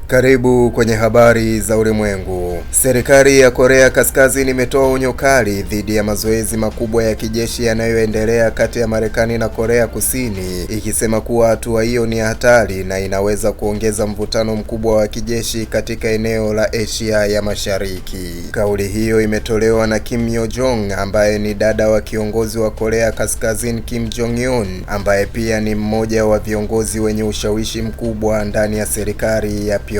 Karibu kwenye habari za ulimwengu. Serikali ya Korea Kaskazini imetoa onyo kali dhidi ya mazoezi makubwa ya kijeshi yanayoendelea kati ya Marekani na Korea Kusini, ikisema kuwa hatua hiyo ni hatari na inaweza kuongeza mvutano mkubwa wa kijeshi katika eneo la Asia ya Mashariki. Kauli hiyo imetolewa na Kim Yo Jong, ambaye ni dada wa kiongozi wa Korea Kaskazini Kim Jong Un, ambaye pia ni mmoja wa viongozi wenye ushawishi mkubwa ndani ya serikali ya Pyongyang.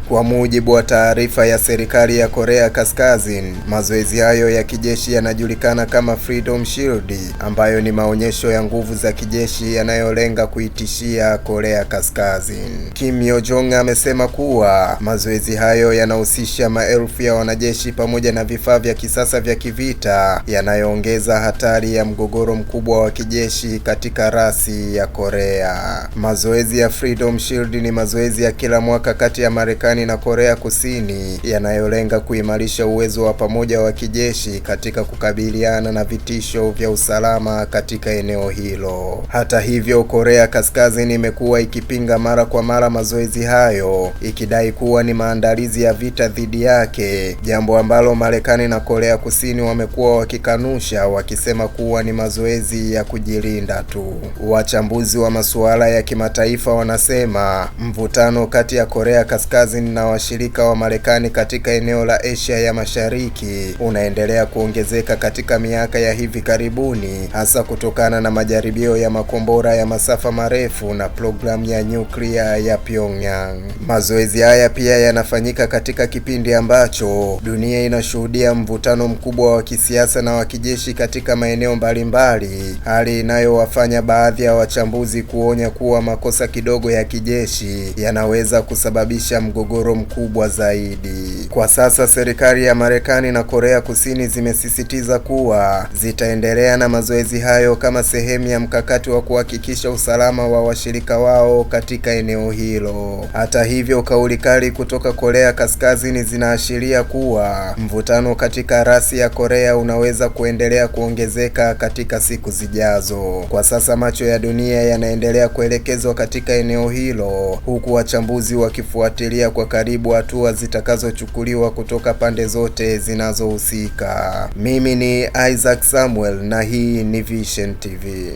Kwa mujibu wa taarifa ya serikali ya Korea Kaskazini, mazoezi hayo ya kijeshi yanajulikana kama Freedom Shield, ambayo ni maonyesho ya nguvu za kijeshi yanayolenga kuitishia Korea Kaskazini. Kim Yo Jong amesema kuwa mazoezi hayo yanahusisha maelfu ya wanajeshi pamoja na vifaa vya kisasa vya kivita, yanayoongeza hatari ya mgogoro mkubwa wa kijeshi katika rasi ya Korea. Mazoezi ya Freedom Shield ni mazoezi ya kila mwaka kati ya Marekani na Korea Kusini yanayolenga kuimarisha uwezo wa pamoja wa kijeshi katika kukabiliana na vitisho vya usalama katika eneo hilo. Hata hivyo, Korea Kaskazini imekuwa ikipinga mara kwa mara mazoezi hayo, ikidai kuwa ni maandalizi ya vita dhidi yake, jambo ambalo Marekani na Korea Kusini wamekuwa wakikanusha, wakisema kuwa ni mazoezi ya kujilinda tu. Wachambuzi wa masuala ya kimataifa wanasema mvutano kati ya Korea Kaskazini na washirika wa Marekani katika eneo la Asia ya Mashariki unaendelea kuongezeka katika miaka ya hivi karibuni, hasa kutokana na majaribio ya makombora ya masafa marefu na programu ya nyuklia ya Pyongyang. Mazoezi haya pia yanafanyika katika kipindi ambacho dunia inashuhudia mvutano mkubwa wa kisiasa na wa kijeshi katika maeneo mbalimbali, hali inayowafanya baadhi ya wachambuzi kuonya kuwa makosa kidogo ya kijeshi yanaweza kusababisha mgogoro mkubwa zaidi. Kwa sasa serikali ya Marekani na Korea Kusini zimesisitiza kuwa zitaendelea na mazoezi hayo kama sehemu ya mkakati wa kuhakikisha usalama wa washirika wao katika eneo hilo. Hata hivyo, kauli kali kutoka Korea Kaskazini zinaashiria kuwa mvutano katika rasi ya Korea unaweza kuendelea kuongezeka katika siku zijazo. Kwa sasa macho ya dunia yanaendelea kuelekezwa katika eneo hilo, huku wachambuzi wakifuatilia kwa karibu hatua zitakazochukuliwa kutoka pande zote zinazohusika. Mimi ni Isaac Samuel na hii ni Vision TV.